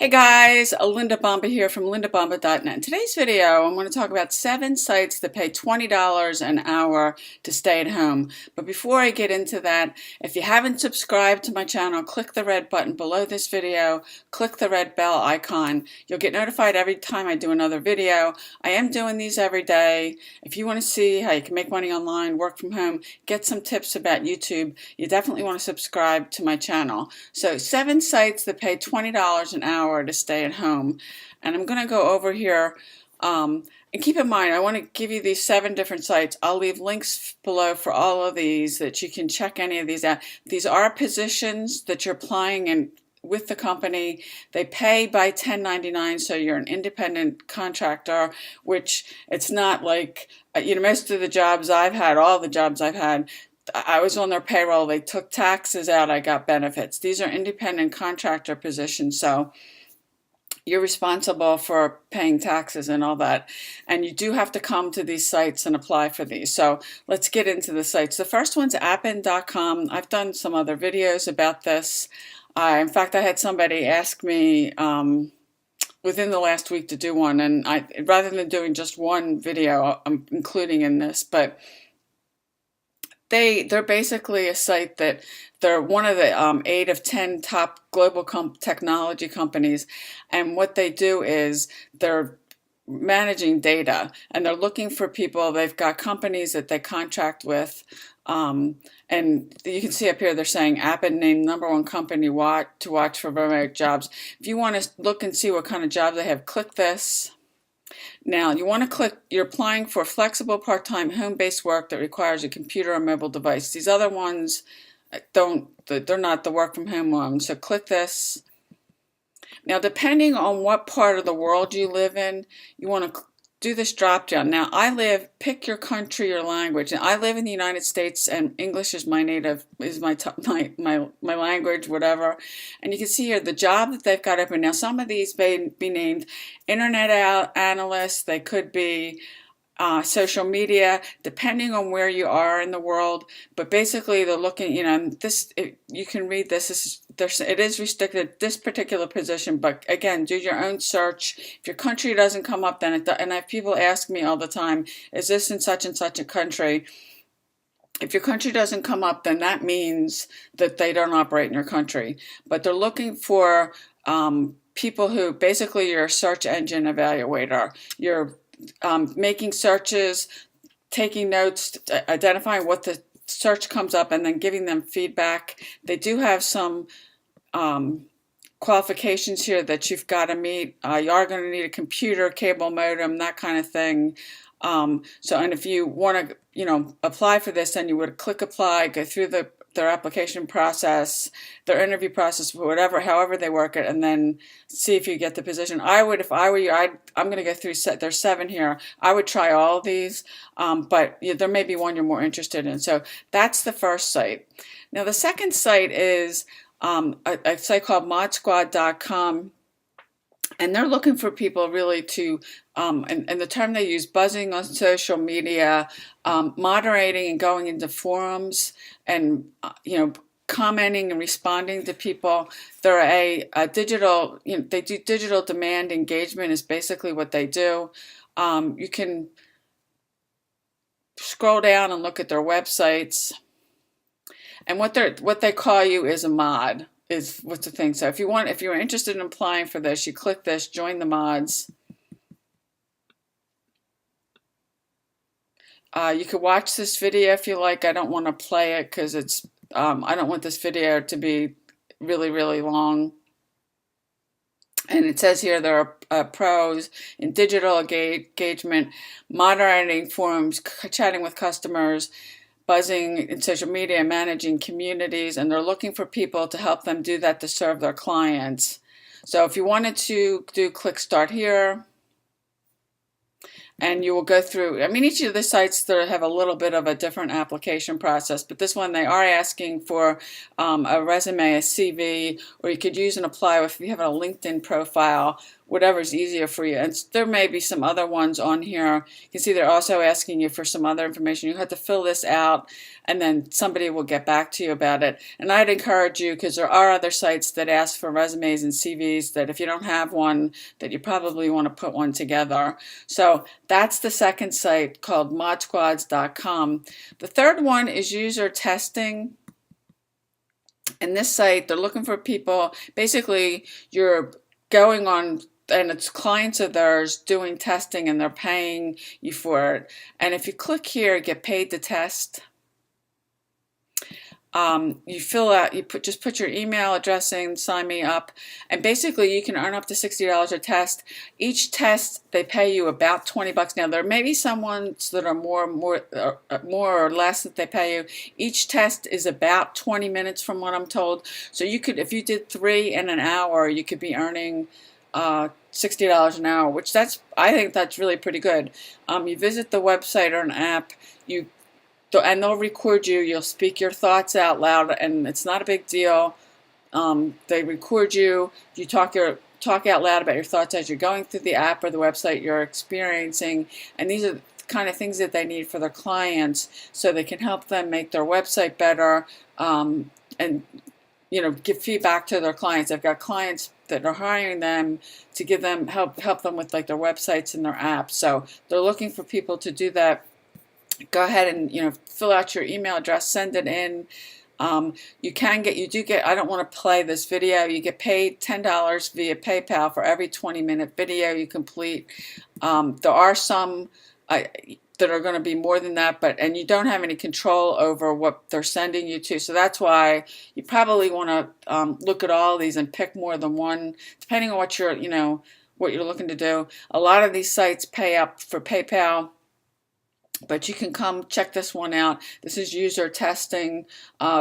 Hey guys, Linda Bomba here from lindabomba.net. In today's video, I'm going to talk about 7 sites that pay $20 an hour to stay at home. But before I get into that, if you haven't subscribed to my channel, click the red button below this video, click the red bell icon. You'll get notified every time I do another video. I am doing these every day. If you want to see how you can make money online, work from home, get some tips about YouTube, you definitely want to subscribe to my channel. So 7 sites that pay $20 an hour to stay at home, and I'm going to go over here and keep in mind I want to give you these 7 different sites. I'll leave links below for all of these that you can check any of these out. These are positions that you're applying in with the company. They pay by 1099, so you're an independent contractor, which it's not like most of the jobs I've had, all the jobs I've had, I was on their payroll, they took taxes out, I got benefits. These are independent contractor positions, so you're responsible for paying taxes and all that. And you do have to come to these sites and apply for these. So let's get into the sites. The first one's appin.com. I've done some other videos about this. In fact, I had somebody ask me within the last week to do one, and rather than doing just one video, I'm including in this, but they're basically a site that they're one of the 8 of 10 top global technology companies, and what they do is they're managing data, and they're looking for people. They've got companies that they contract with, and you can see up here they're saying Appen named #1 company to watch for remote jobs. If you want to look and see what kind of jobs they have, click this. Now you want to click, you're applying for flexible part-time home-based work that requires a computer or mobile device. These other ones they're not the work from home ones, so click this. Now depending on what part of the world you live in, you want to do this drop down. Now pick your country or language, and I live in the United States, and English is my language, whatever. And you can see here the job that they've got open. Now some of these may be named internet analysts, they could be social media, depending on where you are in the world. But basically they're looking, you can read this. It is restricted, this particular position, but again, do your own search. If your country doesn't come up, then and I have people ask me all the time, is this in such and such a country? If your country doesn't come up, then that means that they don't operate in your country. But they're looking for people who, basically, you're a search engine evaluator. You're making searches, taking notes, identifying what the search comes up, and then giving them feedback. They do have some qualifications here that you've got to meet. You are going to need a computer, cable modem, that kind of thing. And if you want to, apply for this, then you would click apply, go through their application process, their interview process, however they work it, and then see if you get the position. I would, if I were you, I'm going to go through, there's 7 here. I would try all of these, but there may be one you're more interested in. So that's the first site. Now the second site is a site called modsquad.com. And they're looking for people really to, and the term they use, buzzing on social media, moderating and going into forums, and commenting and responding to people. They're a digital, they do digital demand engagement is basically what they do. You can scroll down and look at their websites, and what they call you is a mod. Is what's the thing. So if you're interested in applying for this, you click this, join the mods. You could watch this video if you like. I don't want to play it because it's I don't want this video to be really, really long. And it says here there are pros in digital engagement, moderating forums, chatting with customers, buzzing in social media, managing communities, and they're looking for people to help them do that to serve their clients. So if you wanted to click start here, and you will go through, I mean, each of the sites that have a little bit of a different application process, but this one they are asking for a resume, a CV, or you could use and apply if you have a LinkedIn profile, whatever's easier for you. And there may be some other ones on here. You can see they're also asking you for some other information. You have to fill this out, and then somebody will get back to you about it. And I'd encourage you, because there are other sites that ask for resumes and CVs, that if you don't have one, that you probably want to put one together. So that's the second site, called modsquads.com. The third one is user testing. And this site, they're looking for people. Basically, you're going on, and it's clients of theirs doing testing, and they're paying you for it. And if you click here, get paid to test, you fill out, just put your email address in, sign me up, and basically you can earn up to $60 a test. Each test they pay you about $20. Now there may be some ones that are more or less that they pay you. Each test is about 20 minutes from what I'm told. So you could, if you did 3 in an hour, you could be earning $60 an hour, which I think that's really pretty good. You visit the website or an app, and they'll record you. You'll speak your thoughts out loud, and it's not a big deal. They record you. You talk out loud about your thoughts as you're going through the app or the website you're experiencing. And these are the kind of things that they need for their clients, so they can help them make their website better, and give feedback to their clients. They've got clients that are hiring them to give them help them with like their websites and their apps. So they're looking for people to do that. Go ahead and fill out your email address, send it in. You do get, I don't want to play this video, you get paid $10 via PayPal for every 20-minute video you complete. There are some that are going to be more than that, and you don't have any control over what they're sending you to. So that's why you probably want to look at all of these and pick more than one, depending on what you're looking to do. A lot of these sites pay up for PayPal, but you can come check this one out. This is user testing.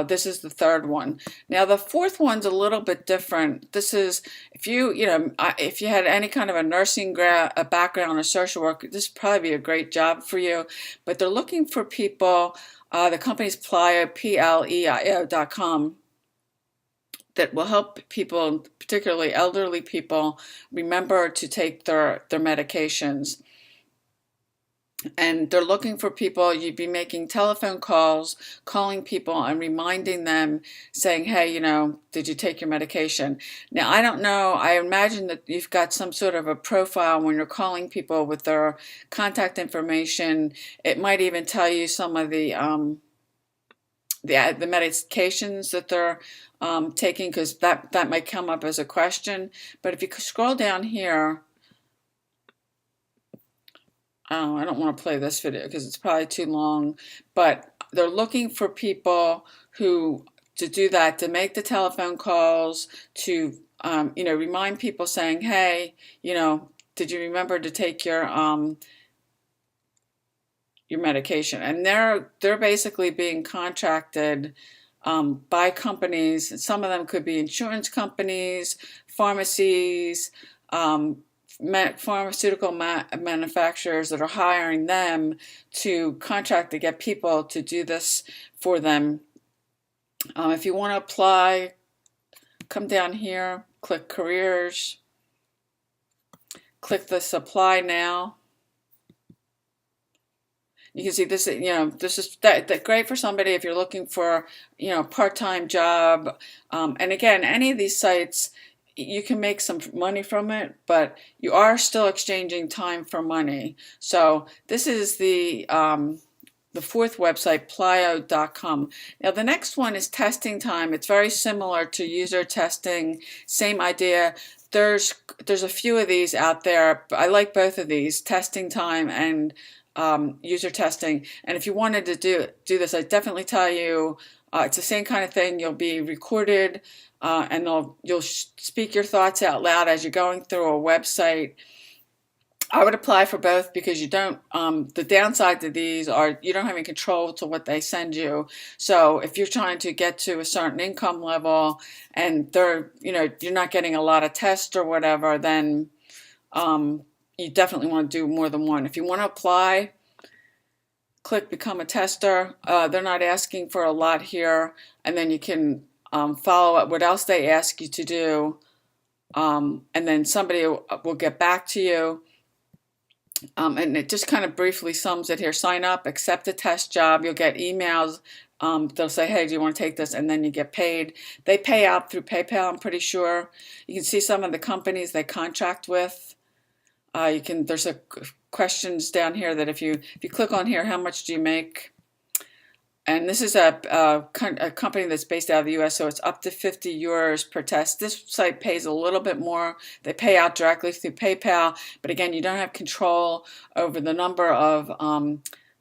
This is the third one. Now the fourth one's a little bit different. This is if you had any kind of a nursing background or social work, this would probably be a great job for you. But they're looking for people. The company's Pleio, Pleio.com, that will help people, particularly elderly people, remember to take their medications. And they're looking for people. You'd be making telephone calls, calling people and reminding them, saying, hey, did you take your medication? Now, I don't know. I imagine that you've got some sort of a profile when you're calling people with their contact information. It might even tell you some of the medications that they're taking, because that might come up as a question. But if you scroll down here, I don't want to play this video because it's probably too long, but they're looking for people to do that, to make the telephone calls, to remind people, saying, hey, did you remember to take your medication? And they're basically being contracted by companies. Some of them could be insurance companies, pharmacies, pharmaceutical manufacturers that are hiring them to contract to get people to do this for them. If you want to apply, come down here, click careers, click this apply now. You can see this, this is that great for somebody if you're looking for, part-time job. And again, any of these sites, you can make some money from it, but you are still exchanging time for money. So this is the fourth website, Pleio.com. Now the next one is testing time. It's very similar to user testing, same idea. There's a few of these out there. I like both of these, testing time and user testing. And if you wanted to do this, I definitely tell you, it's the same kind of thing. You'll be recorded, and you'll speak your thoughts out loud as you're going through a website. I would apply for both because you don't. The downside to these are you don't have any control to what they send you. So if you're trying to get to a certain income level and you're not getting a lot of tests or whatever, then you definitely want to do more than one. If you want to apply, click Become a Tester. They're not asking for a lot here, and then you can follow up what else they ask you to do, and then somebody will get back to you. And it just kind of briefly sums it here. Sign up, accept a test job. You'll get emails. They'll say, hey, do you want to take this? And then you get paid. They pay out through PayPal, I'm pretty sure. You can see some of the companies they contract with. There's questions down here that if you click on here, how much do you make? And this is a company that's based out of the US, so it's up to 50 euros per test. This site pays a little bit more. They pay out directly through PayPal, but again, you don't have control over the number of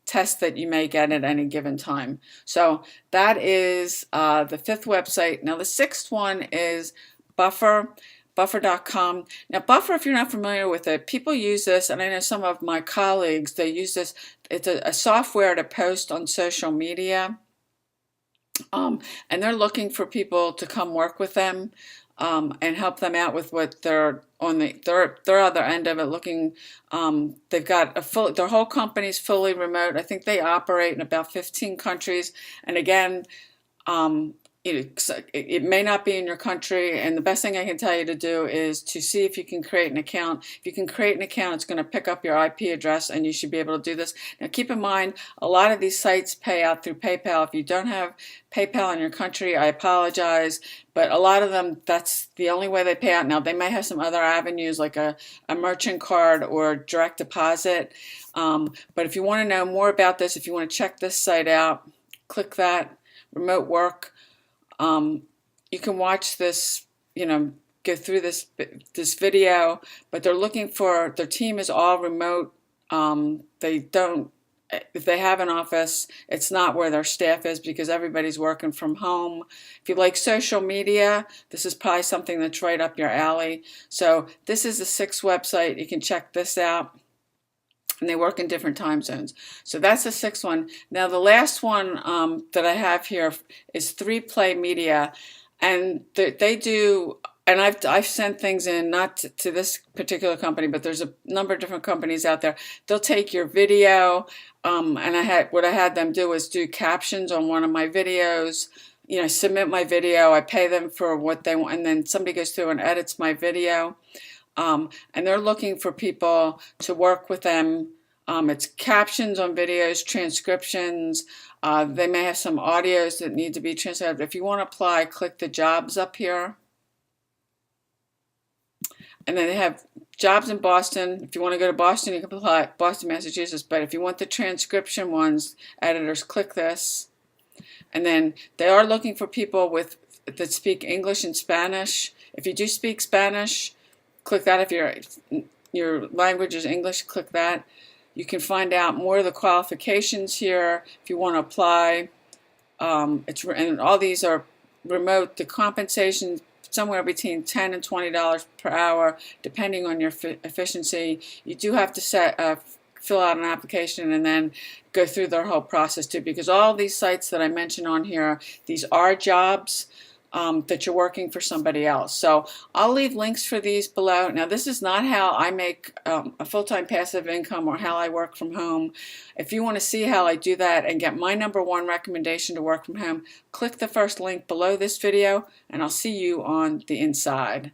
tests that you may get at any given time. So that is the 5th website. Now the 6th one is Buffer. Buffer.com. Now Buffer, if you're not familiar with it, people use this, and I know some of my colleagues, they use this. It's a software to post on social media, and they're looking for people to come work with them and help them out with what they're on their other end of it. Looking, they've got their whole company's fully remote. I think they operate in about 15 countries, and again, it may not be in your country, and the best thing I can tell you to do is to see if you can create an account. If you can create an account, it's going to pick up your IP address, and you should be able to do this. Now keep in mind, a lot of these sites pay out through PayPal. If you don't have PayPal in your country, I apologize, but a lot of them, that's the only way they pay out. Now they may have some other avenues like a merchant card or direct deposit, but if you want to know more about this, if you want to check this site out, click that, remote work. You can watch this, go through this video, but they're looking for, their team is all remote. If they have an office, it's not where their staff is because everybody's working from home. If you like social media, this is probably something that's right up your alley. So this is the 6th website. You can check this out. And they work in different time zones. So that's the 6th one. Now the last one that I have here is 3Play Media, and they do. And I've sent things in, not to this particular company, but there's a number of different companies out there. They'll take your video, and what I had them do was do captions on one of my videos. Submit my video. I pay them for what they want, and then somebody goes through and edits my video. And they're looking for people to work with them. It's captions on videos, transcriptions. They may have some audios that need to be transcribed. If you want to apply, click the jobs up here. And then they have jobs in Boston. If you want to go to Boston, you can apply Boston, Massachusetts. But if you want the transcription ones, editors, click this. And then they are looking for people that speak English and Spanish. If you do speak Spanish, click that. If your language is English, click that. You can find out more of the qualifications here if you want to apply. And all these are remote. The compensation somewhere between $10 and $20 per hour, depending on your efficiency. You do have to fill out an application and then go through their whole process too, because all these sites that I mentioned on here, these are jobs that you're working for somebody else. So I'll leave links for these below. Now this is not how I make a full-time passive income or how I work from home. If you want to see how I do that and get my #1 recommendation to work from home, click the first link below this video and I'll see you on the inside.